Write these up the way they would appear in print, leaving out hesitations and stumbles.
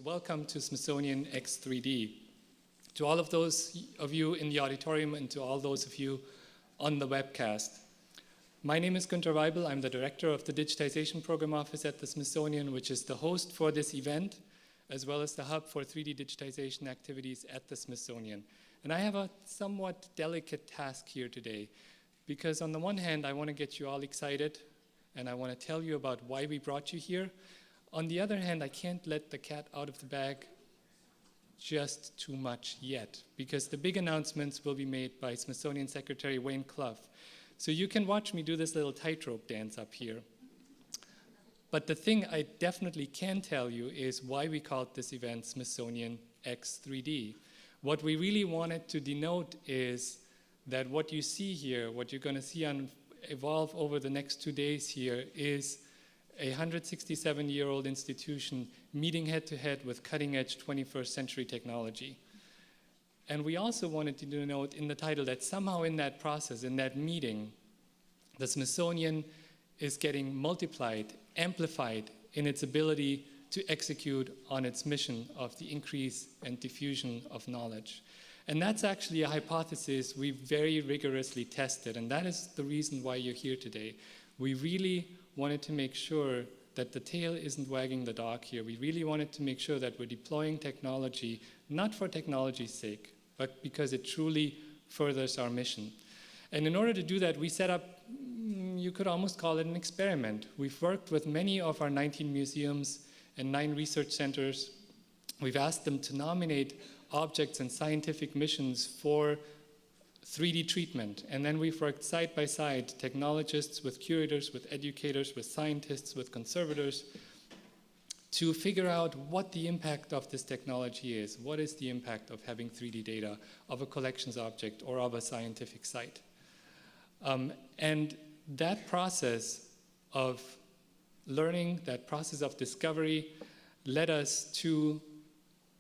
Welcome to Smithsonian X 3D. To all of those of you in the auditorium and to all those of you on the webcast. My name is Günter Waibel. I'm the director of the Digitization Program Office at the Smithsonian, which is the host for this event, as well as the hub for 3D digitization activities at the Smithsonian. And I have a somewhat delicate task here today, because on the one hand, I want to get you all excited, and I want to tell you about why we brought you here. On the other hand, I can't let the cat out of the bag just too much yet, because the big announcements will be made by Smithsonian Secretary Clough. So you can watch me do this little tightrope dance up here. But the thing I definitely can tell you is why we called this event Smithsonian X 3D. What we really wanted to denote is that what you see here, what you're going to see evolve over the next 2 days here is a 167-year-old institution meeting head-to-head with cutting-edge 21st century technology. And we also wanted to denote in the title that somehow in that process, in that meeting, the Smithsonian is getting multiplied, amplified in its ability to execute on its mission of the increase and diffusion of knowledge. And that's actually a hypothesis we very rigorously tested, and that is the reason why you're here today. We really wanted to make sure that the tail isn't wagging the dog here. We really wanted to make sure that we're deploying technology, not for technology's sake, but because it truly furthers our mission. And in order to do that, we set up, you could almost call it an experiment. We've worked with many of our 19 museums and 9 research centers. We've asked them to nominate objects and scientific missions for 3D treatment, and then we've worked side by side, technologists with curators, with educators, with scientists, with conservators, to figure out what the impact of this technology is. What is the impact of having 3D data of a collections object or of a scientific site? And that process of learning, that process of discovery, led us to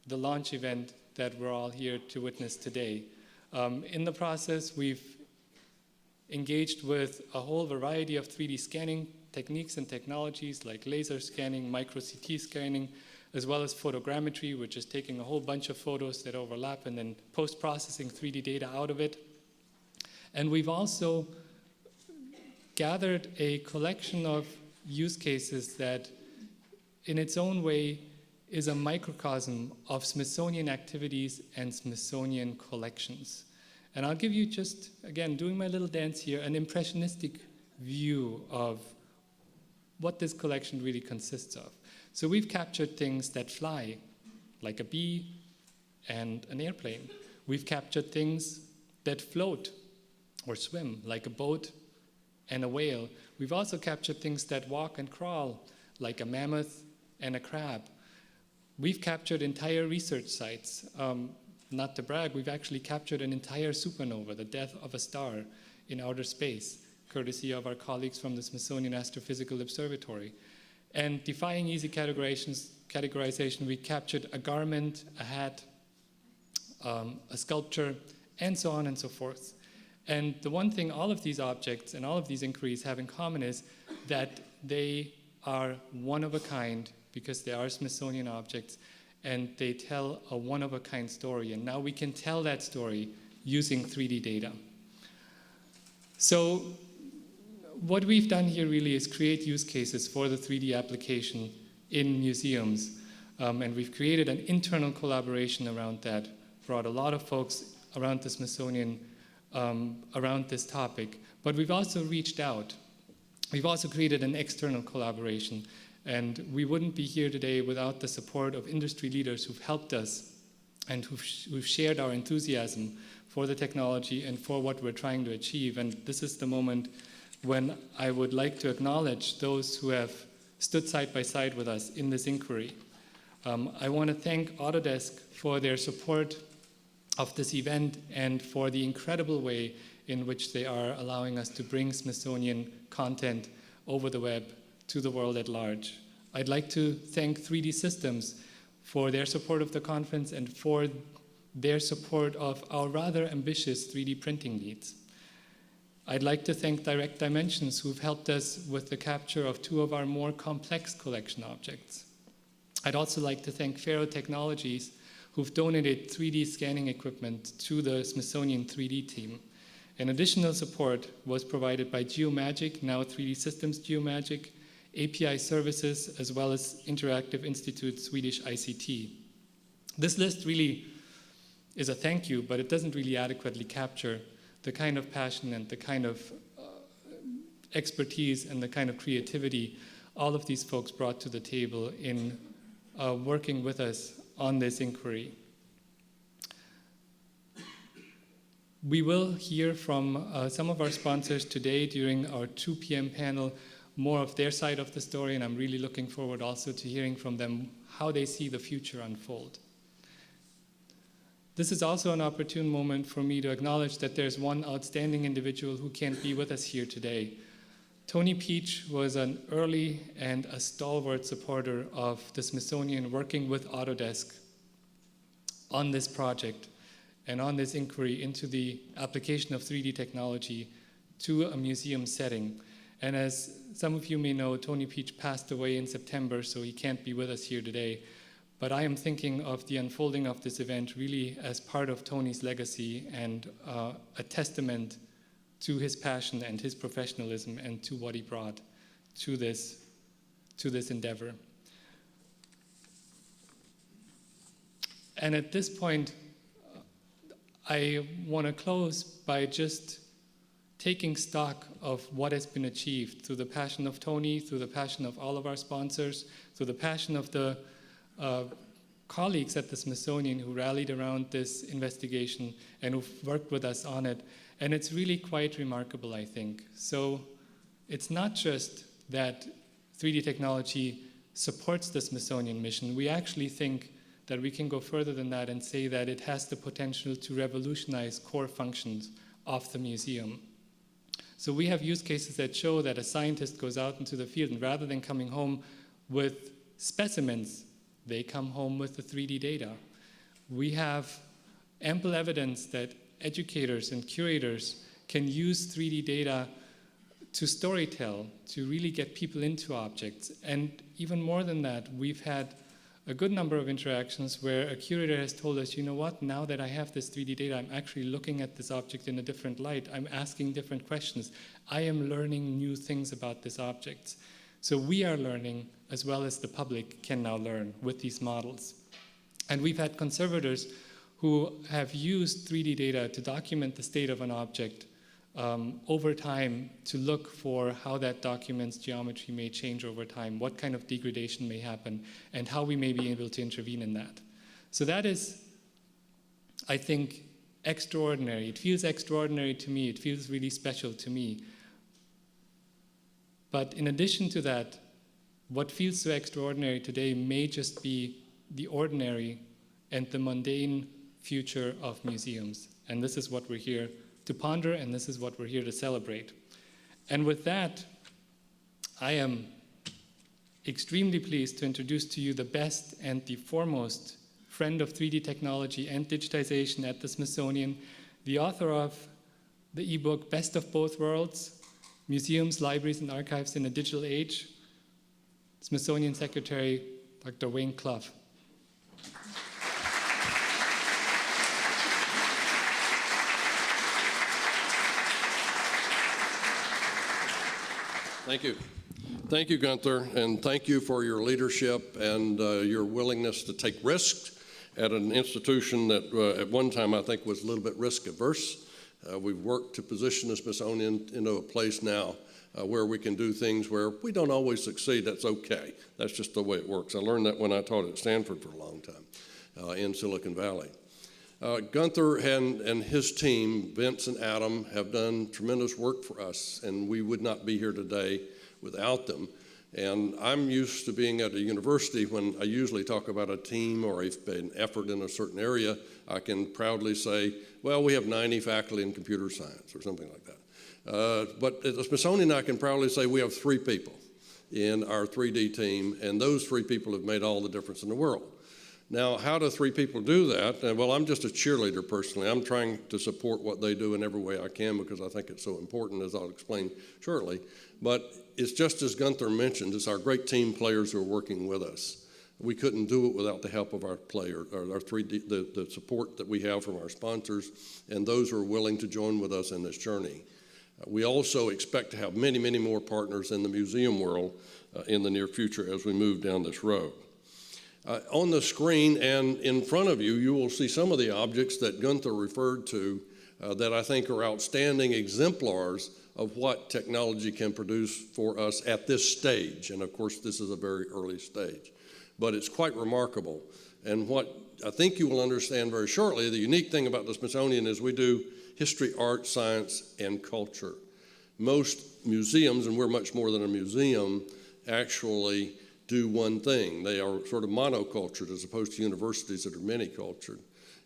the launch event that we're all here to witness today. In the process, we've engaged with a whole variety of 3D scanning techniques and technologies like laser scanning, micro-CT scanning, as well as photogrammetry, which is taking a whole bunch of photos that overlap and then post-processing 3D data out of it. And we've also gathered a collection of use cases that, in its own way, is a microcosm of Smithsonian activities and Smithsonian collections. And I'll give you just, again, doing my little dance here, an impressionistic view of what this collection really consists of. So we've captured things that fly, like a bee and an airplane. We've captured things that float or swim, like a boat and a whale. We've also captured things that walk and crawl, like a mammoth and a crab. We've captured entire research sites. Not to brag, we've actually captured an entire supernova, the death of a star in outer space, courtesy of our colleagues from the Smithsonian Astrophysical Observatory. And defying easy categorization, we captured a garment, a hat, a sculpture, and so on and so forth. And the one thing all of these objects and all of these inquiries have in common is that they are one of a kind, because they are Smithsonian objects, and they tell a one-of-a-kind story. And now we can tell that story using 3D data. So what we've done here really is create use cases for the 3D application in museums. And we've created an internal collaboration around that, brought a lot of folks around the Smithsonian around this topic. But we've also reached out. We've also created an external collaboration. And we wouldn't be here today without the support of industry leaders who've helped us and who've shared our enthusiasm for the technology and for what we're trying to achieve. And this is the moment when I would like to acknowledge those who have stood side by side with us in this inquiry. I want to thank Autodesk for their support of this event and for the incredible way in which they are allowing us to bring Smithsonian content over the web to the world at large. I'd like to thank 3D Systems for their support of the conference and for their support of our rather ambitious 3D printing needs. I'd like to thank Direct Dimensions, who've helped us with the capture of 2 of our more complex collection objects. I'd also like to thank Faro Technologies, who've donated 3D scanning equipment to the Smithsonian 3D team. And additional support was provided by Geomagic, now 3D Systems Geomagic, API Services, as well as Interactive Institute Swedish ICT. This list really is a thank you, but it doesn't really adequately capture the kind of passion and the kind of expertise and the kind of creativity all of these folks brought to the table in working with us on this inquiry. We will hear from some of our sponsors today during our 2 p.m. panel, more of their side of the story, and I'm really looking forward also to hearing from them how they see the future unfold. This is also an opportune moment for me to acknowledge that there's one outstanding individual who can't be with us here today. Tony Peach was an early and a stalwart supporter of the Smithsonian working with Autodesk on this project and on this inquiry into the application of 3D technology to a museum setting. And as some of you may know, Tony Peach passed away in September, so he can't be with us here today. But I am thinking of the unfolding of this event really as part of Tony's legacy and a testament to his passion and his professionalism and to what he brought to this endeavor. And at this point, I want to close by just taking stock of what has been achieved through the passion of Tony, through the passion of all of our sponsors, through the passion of the colleagues at the Smithsonian who rallied around this investigation and who've worked with us on it. And it's really quite remarkable, I think. So it's not just that 3D technology supports the Smithsonian mission. We actually think that we can go further than that and say that it has the potential to revolutionize core functions of the museum. So we have use cases that show that a scientist goes out into the field and rather than coming home with specimens, they come home with the 3D data. We have ample evidence that educators and curators can use 3D data to storytell, to really get people into objects. And even more than that, we've had a good number of interactions where a curator has told us, you know what, now that I have this 3D data, I'm actually looking at this object in a different light. I'm asking different questions. I am learning new things about this object. So we are learning as well as the public can now learn with these models. And we've had conservators who have used 3D data to document the state of an object over time to look for how that document's geometry may change over time, what kind of degradation may happen, and how we may be able to intervene in that. So that is, I think, extraordinary. It feels extraordinary to me. It feels really special to me. But in addition to that, what feels so extraordinary today may just be the ordinary and the mundane future of museums. And this is what we're here to ponder, and this is what we're here to celebrate. And with that, I am extremely pleased to introduce to you the best and the foremost friend of 3D technology and digitization at the Smithsonian, the author of the ebook Best of Both Worlds, Museums, Libraries, and Archives in a Digital Age, Smithsonian Secretary, Dr. Wayne Clough. Thank you. Thank you, Günter, and thank you for your leadership and your willingness to take risks at an institution that at one time I think was a little bit risk averse. We've worked to position the Smithsonian into a place now where we can do things where we don't always succeed. That's okay. That's just the way it works. I learned that when I taught at Stanford for a long time in Silicon Valley. Günter and his team, Vince and Adam, have done tremendous work for us, and we would not be here today without them. And I'm used to being at a university when I usually talk about a team or an effort in a certain area, I can proudly say, well, we have 90 faculty in computer science or something like that. But at the Smithsonian, I can proudly say we have 3 people in our 3D team, and those 3 people have made all the difference in the world. Now, how do 3 people do that? Well, I'm just a cheerleader personally. I'm trying to support what they do in every way I can because I think it's so important, as I'll explain shortly. But it's just as Günter mentioned, it's our great team players who are working with us. We couldn't do it without the help of our players, or our 3D, the support that we have from our sponsors and those who are willing to join with us in this journey. We also expect to have many, many more partners in the museum world in the near future as we move down this road. On the screen and in front of you, you will see some of the objects that Günter referred to that I think are outstanding exemplars of what technology can produce for us at this stage. And of course, this is a very early stage, but it's quite remarkable. And what I think you will understand very shortly, the unique thing about the Smithsonian is we do history, art, science, and culture. Most museums, and we're much more than a museum, actually do one thing. They are sort of monocultured as opposed to universities that are many-cultured.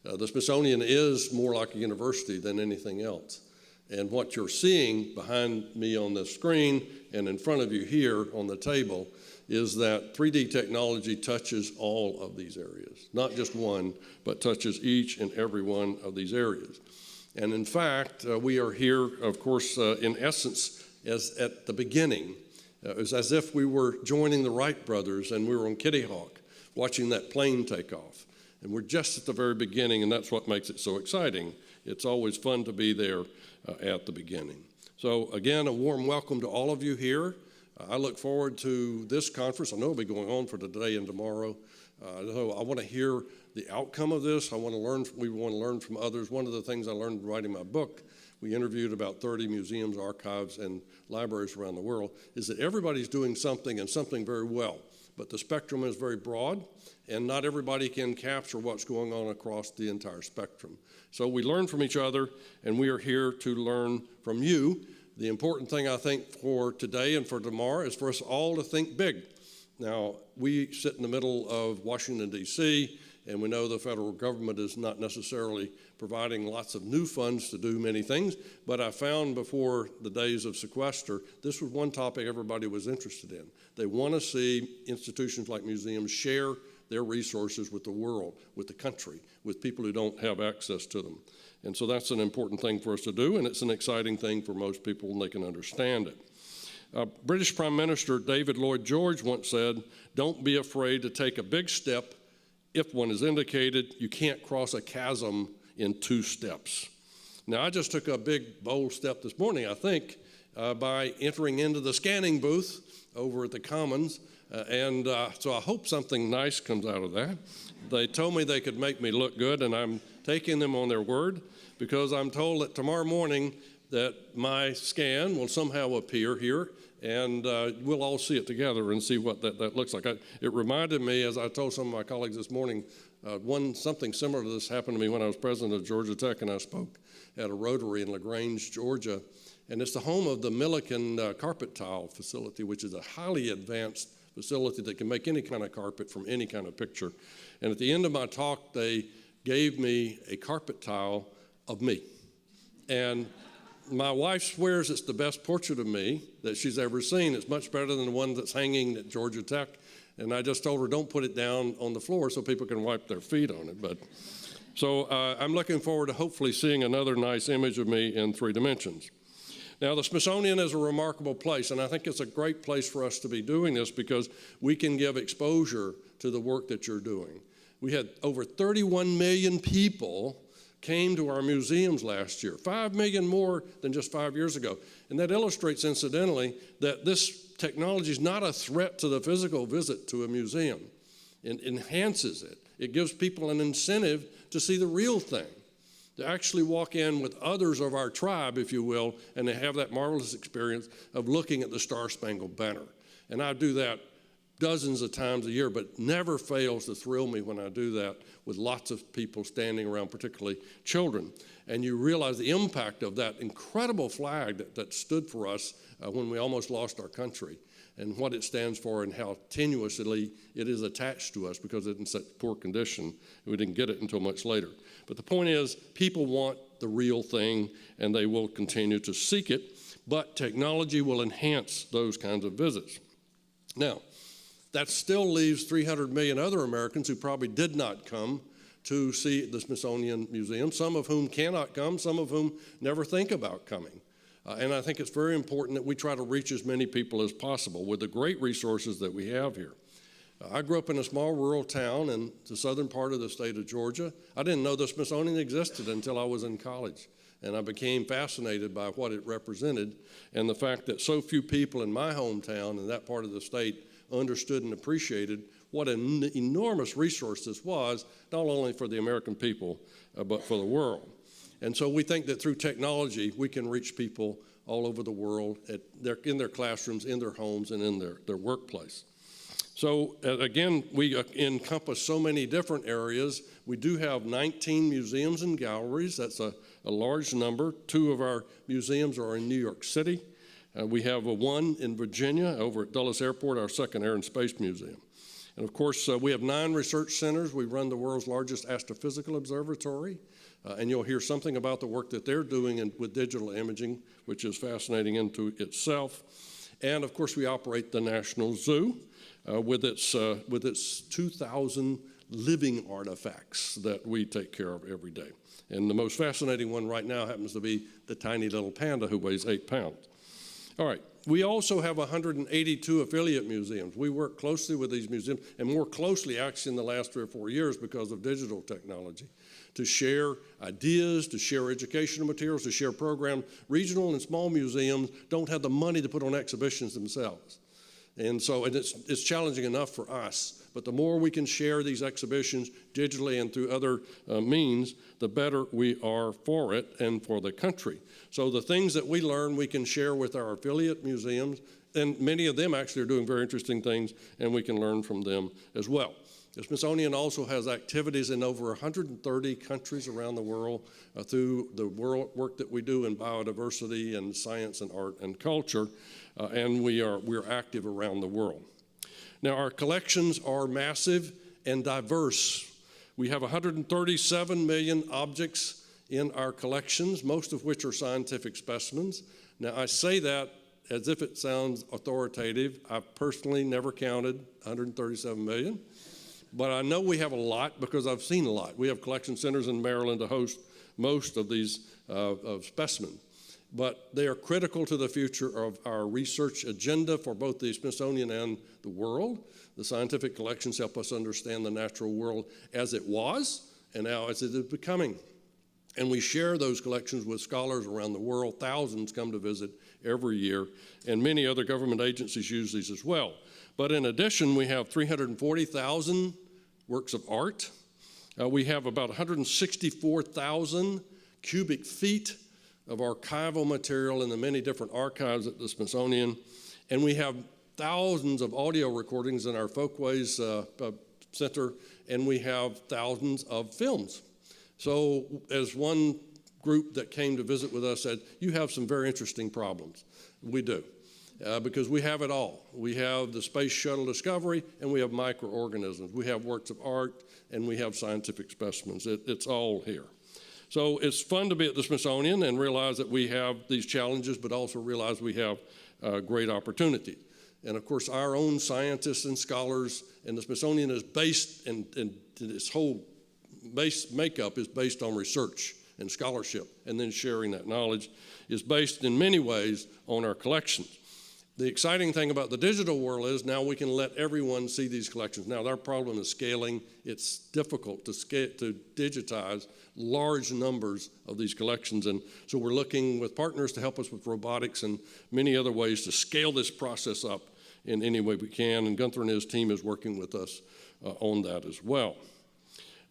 The Smithsonian is more like a university than anything else. And what you're seeing behind me on the screen and in front of you here on the table is that 3D technology touches all of these areas. Not just one, but touches each and every one of these areas. And in fact, we are here, of course, in essence, as at the beginning. It was as if we were joining the Wright brothers and we were on Kitty Hawk, watching that plane take off. And we're just at the very beginning, and that's what makes it so exciting. It's always fun to be there at the beginning. So again, a warm welcome to all of you here. I look forward to this conference. I know it'll be going on for today and tomorrow. So I want to hear the outcome of this. We want to learn from others. One of the things I learned writing my book, we interviewed about 30 museums, archives, and libraries around the world, is that everybody's doing something and something very well. But the spectrum is very broad, and not everybody can capture what's going on across the entire spectrum. So we learn from each other, and we are here to learn from you. The important thing, I think, for today and for tomorrow is for us all to think big. Now, we sit in the middle of Washington, D.C., and we know the federal government is not necessarily providing lots of new funds to do many things, but I found before the days of sequester, this was one topic everybody was interested in. They want to see institutions like museums share their resources with the world, with the country, with people who don't have access to them. And so that's an important thing for us to do, and it's an exciting thing for most people, and they can understand it. British Prime Minister David Lloyd George once said, "Don't be afraid to take a big step. If one is indicated, you can't cross a chasm in 2 steps." Now, I just took a big, bold step this morning, I think, by entering into the scanning booth over at the Commons, so I hope something nice comes out of that. They told me they could make me look good, and I'm taking them on their word, because I'm told that tomorrow morning that my scan will somehow appear here, and we'll all see it together and see what that looks like. It reminded me, as I told some of my colleagues this morning, something similar to this happened to me when I was president of Georgia Tech, and I spoke at a Rotary in LaGrange, Georgia, and it's the home of the Milliken carpet tile facility, which is a highly advanced facility that can make any kind of carpet from any kind of picture. And at the end of my talk, they gave me a carpet tile of me. And my wife swears it's the best portrait of me that she's ever seen. It's much better than the one that's hanging at Georgia Tech. And I just told her, don't put it down on the floor so people can wipe their feet on it. So I'm looking forward to hopefully seeing another nice image of me in 3 dimensions. Now, the Smithsonian is a remarkable place, and I think it's a great place for us to be doing this because we can give exposure to the work that you're doing. We had over 31 million people came to our museums last year, 5 million more than just 5 years ago. And that illustrates, incidentally, that this technology is not a threat to the physical visit to a museum. It enhances it. It gives people an incentive to see the real thing, to actually walk in with others of our tribe, if you will, and to have that marvelous experience of looking at the Star-Spangled Banner. And I do that dozens of times a year, but never fails to thrill me when I do that with lots of people standing around, particularly children. And you realize the impact of that incredible flag that stood for us when we almost lost our country, and what it stands for and how tenuously it is attached to us because it's in such poor condition. We didn't get it until much later. But the point is, people want the real thing, and they will continue to seek it, but technology will enhance those kinds of visits. Now, that still leaves 300 million other Americans who probably did not come to see the Smithsonian Museum, some of whom cannot come, some of whom never think about coming. And I think it's very important that we try to reach as many people as possible with the great resources that we have here. I grew up in a small rural town in the southern part of the state of Georgia. I didn't know the Smithsonian existed until I was in college, and I became fascinated by what it represented and the fact that so few people in my hometown in that part of the state understood and appreciated what an enormous resource this was, not only for the American people, but for the world. And so we think that through technology, we can reach people all over the world in their classrooms, in their homes, and in their workplace. So again, we encompass so many different areas. We do have 19 museums and galleries. That's a large number. 2 of our museums are in New York City. We have one in Virginia over at Dulles Airport, our second Air and Space Museum. And of course, we have 9 research centers. We run the world's largest astrophysical observatory. And you'll hear something about the work that they're doing with digital imaging, which is fascinating into itself. And of course, we operate the National Zoo with its 2,000 living artifacts that we take care of every day. And the most fascinating one right now happens to be the tiny little panda who weighs 8 pounds. All right, we also have 182 affiliate museums. We work closely with these museums, and more closely actually in the last 3 or 4 years because of digital technology, to share ideas, to share educational materials, to share programs. Regional and small museums don't have the money to put on exhibitions themselves. And so it's challenging enough for us, but the more we can share these exhibitions digitally and through other means, the better we are for it and for the country. So the things that we learn, we can share with our affiliate museums, and many of them actually are doing very interesting things, and we can learn from them as well. The Smithsonian also has activities in over 130 countries around the world through the work that we do in biodiversity and science and art and culture, and we're active around the world. Now, our collections are massive and diverse. We have 137 million objects in our collections, most of which are scientific specimens. Now, I say that as if it sounds authoritative. I've personally never counted 137 million. But I know we have a lot because I've seen a lot. We have collection centers in Maryland to host most of these specimens. But they are critical to the future of our research agenda for both the Smithsonian and the world. The scientific collections help us understand the natural world as it was and now as it is becoming. And we share those collections with scholars around the world. Thousands come to visit every year, and many other government agencies use these as well. But in addition, we have 340,000 works of art. We have about 164,000 cubic feet of archival material in the many different archives at the Smithsonian. And we have thousands of audio recordings in our Folkways Center, and we have thousands of films. So as one group that came to visit with us said, you have some very interesting problems. We do. Because we have it all. We have the Space Shuttle Discovery, and we have microorganisms. We have works of art, and we have scientific specimens. It's all here. So it's fun to be at the Smithsonian and realize that we have these challenges, but also realize we have great opportunity. And of course, our own scientists and scholars, and the Smithsonian is based, and its whole base makeup is based on research and scholarship, and then sharing that knowledge is based in many ways on our collections. The exciting thing about the digital world is now we can let everyone see these collections. Now, our problem is scaling. It's difficult to digitize large numbers of these collections. And so we're looking with partners to help us with robotics and many other ways to scale this process up in any way we can. And Günter and his team is working with us on that as well.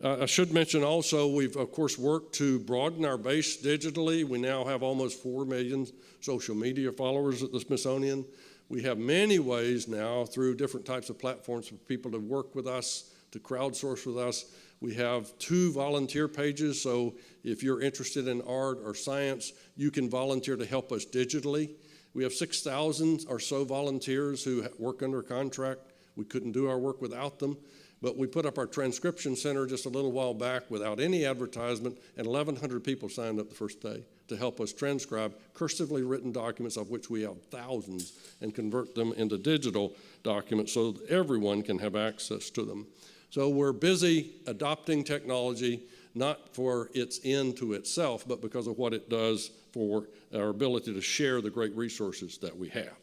I should mention also, we've, of course, worked to broaden our base digitally. We now have almost 4 million social media followers at the Smithsonian. We have many ways now through different types of platforms for people to work with us, to crowdsource with us. We have 2 volunteer pages, so if you're interested in art or science, you can volunteer to help us digitally. We have 6,000 or so volunteers who work under contract. We couldn't do our work without them. But we put up our transcription center just a little while back without any advertisement, and 1,100 people signed up the first day to help us transcribe cursively written documents, of which we have thousands, and convert them into digital documents so that everyone can have access to them. So we're busy adopting technology, not for its end to itself, but because of what it does for our ability to share the great resources that we have.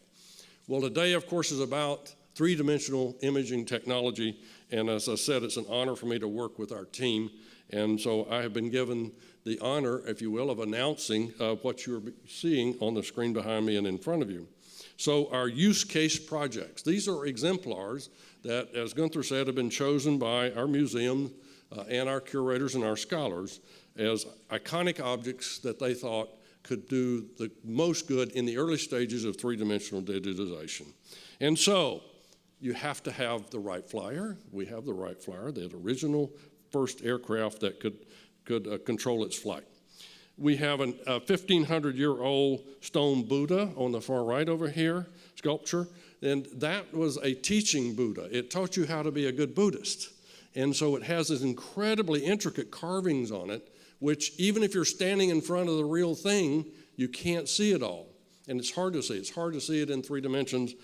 Well, today, of course, is about three-dimensional imaging technology. And as I said, it's an honor for me to work with our team. And so I have been given the honor, if you will, of announcing what you're seeing on the screen behind me and in front of you. So our use case projects, these are exemplars that, as Günter said, have been chosen by our museum and our curators and our scholars as iconic objects that they thought could do the most good in the early stages of three-dimensional digitization. And so you have to have the Wright Flyer. We have the Wright Flyer, the original first aircraft that could control its flight. We have a 1,500-year-old stone Buddha on the far right over here, sculpture, and that was a teaching Buddha. It taught you how to be a good Buddhist. And so it has these incredibly intricate carvings on it, which even if you're standing in front of the real thing, you can't see it all. And it's hard to see. It's hard to see it in 3 dimensions,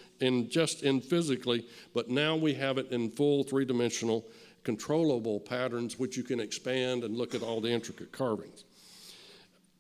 just in physically, but now we have it in full 3-dimensional controllable patterns, which you can expand and look at all the intricate carvings.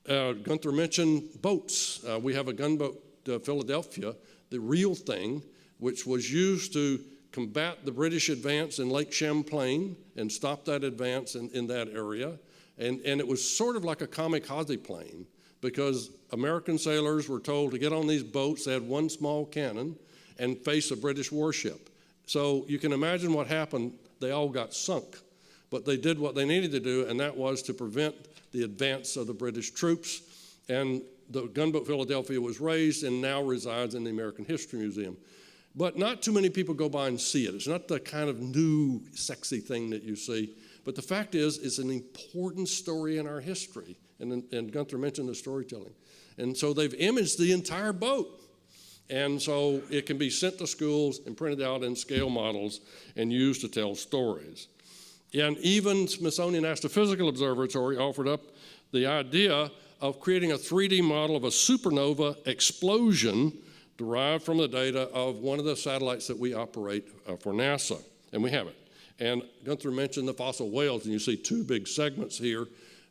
Günter mentioned boats. We have a gunboat, Philadelphia, the real thing, which was used to combat the British advance in Lake Champlain and stop that advance in that area. And it was sort of like a kamikaze plane because American sailors were told to get on these boats that had one small cannon and face a British warship. So you can imagine what happened. They all got sunk. But they did what they needed to do, and that was to prevent the advance of the British troops. And the gunboat Philadelphia was raised and now resides in the American History Museum. But not too many people go by and see it. It's not the kind of new, sexy thing that you see. But the fact is, it's an important story in our history. And Günter mentioned the storytelling. And so they've imaged the entire boat. And so it can be sent to schools and printed out in scale models and used to tell stories. And even Smithsonian Astrophysical Observatory offered up the idea of creating a 3D model of a supernova explosion derived from the data of one of the satellites that we operate for NASA. And we have it. And Günter mentioned the fossil whales, and you see 2 big segments here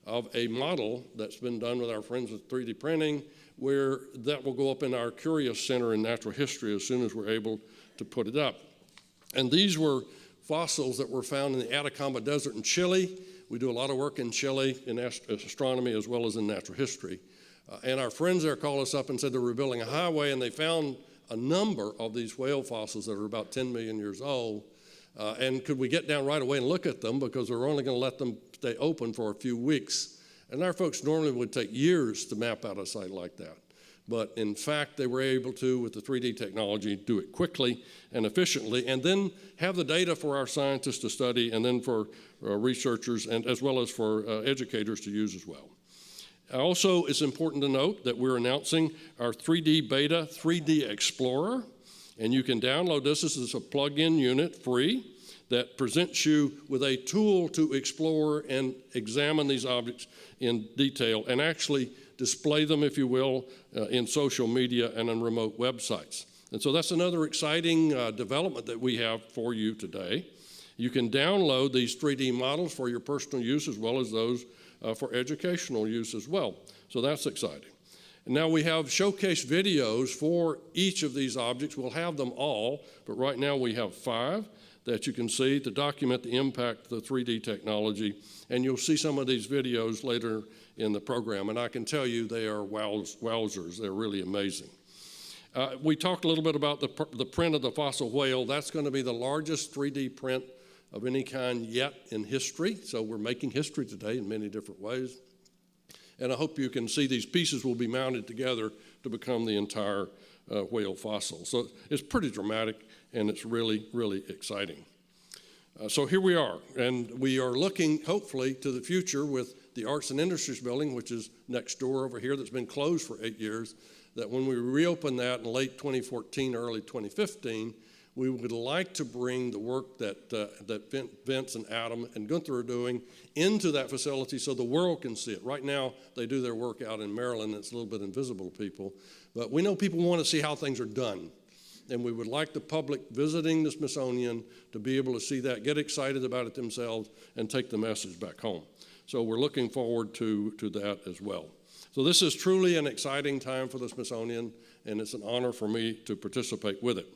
of a model that's been done with our friends with 3D printing, where that will go up in our Curious Center in Natural History as soon as we're able to put it up. And these were fossils that were found in the Atacama Desert in Chile. We do a lot of work in Chile in astronomy as well as in natural history. And our friends there called us up and said they were building a highway, and they found a number of these whale fossils that are about 10 million years old. And could we get down right away and look at them, because we're only going to let them stay open for a few weeks. And our folks normally would take years to map out a site like that. But in fact, they were able to, with the 3D technology, do it quickly and efficiently, and then have the data for our scientists to study, and then for researchers, and as well as for educators to use as well. Also, it's important to note that we're announcing our 3D Beta 3D Explorer, and you can download this. This is a plug-in unit, free, that presents you with a tool to explore and examine these objects in detail and actually display them, if you will, in social media and on remote websites. And so that's another exciting development that we have for you today. You can download these 3D models for your personal use as well as those for educational use as well. So that's exciting. And now we have showcase videos for each of these objects. We'll have them all, but right now we have 5 that you can see to document the impact of the 3D technology. And you'll see some of these videos later in the program. And I can tell you they are wowzers. They're really amazing. We talked a little bit about the print of the fossil whale. That's going to be the largest 3D print of any kind yet in history. So we're making history today in many different ways. And I hope you can see these pieces will be mounted together to become the entire whale fossil. So it's pretty dramatic, and it's really, really exciting. So here we are, and we are looking, hopefully, to the future with the Arts and Industries building, which is next door over here, that's been closed for 8 years, that when we reopen that in late 2014, early 2015, we would like to bring the work that Vince and Adam and Günter are doing into that facility so the world can see it. Right now, they do their work out in Maryland. It's a little bit invisible to people. But we know people want to see how things are done. And we would like the public visiting the Smithsonian to be able to see that, get excited about it themselves, and take the message back home. So we're looking forward to that as well. So this is truly an exciting time for the Smithsonian, and it's an honor for me to participate with it.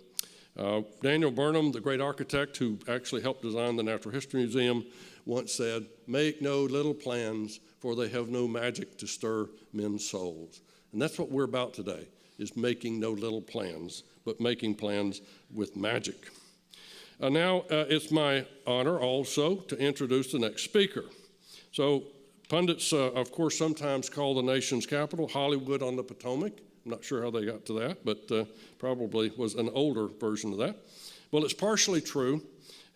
Daniel Burnham, the great architect who actually helped design the Natural History Museum, once said, "Make no little plans, for they have no magic to stir men's souls." And that's what we're about today, is making no little plans, but making plans with magic. Now, it's my honor also to introduce the next speaker. So pundits, of course, sometimes call the nation's capital Hollywood on the Potomac. I'm not sure how they got to that, but probably was an older version of that. Well, it's partially true,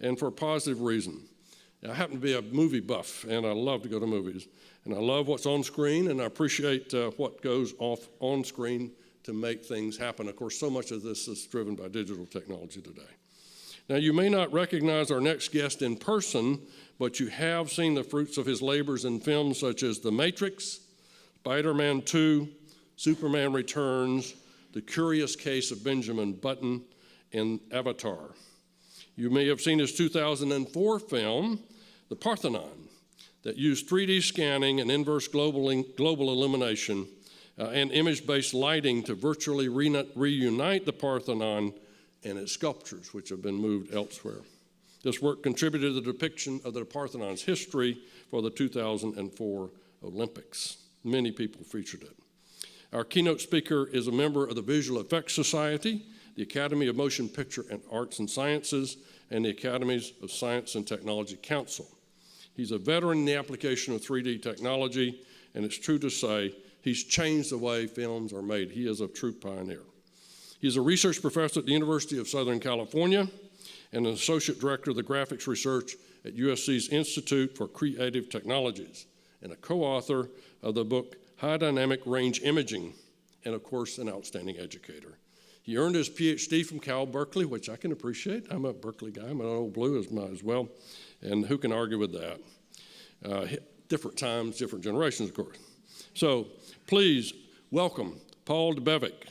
and for a positive reason. I happen to be a movie buff, and I love to go to movies. And I love what's on screen, and I appreciate what goes off on screen to make things happen. Of course, so much of this is driven by digital technology today. Now, you may not recognize our next guest in person, but you have seen the fruits of his labors in films such as The Matrix, Spider-Man 2, Superman Returns, The Curious Case of Benjamin Button, and Avatar. You may have seen his 2004 film, The Parthenon, that used 3D scanning and inverse global illumination and image-based lighting to virtually reunite the Parthenon and its sculptures, which have been moved elsewhere. This work contributed to the depiction of the Parthenon's history for the 2004 Olympics. Many people featured it. Our keynote speaker is a member of the Visual Effects Society, the Academy of Motion Picture and Arts and Sciences, and the Academies of Science and Technology Council. He's a veteran in the application of 3D technology, and it's true to say he's changed the way films are made. He is a true pioneer. He's a research professor at the University of Southern California and an associate director of the graphics research at USC's Institute for Creative Technologies, and a co-author of the book High Dynamic Range Imaging, and of course, an outstanding educator. He earned his PhD from Cal Berkeley, which I can appreciate. I'm a Berkeley guy. I'm an old blue as well, and who can argue with that? Different times, different generations, of course. So please welcome Paul Debevec.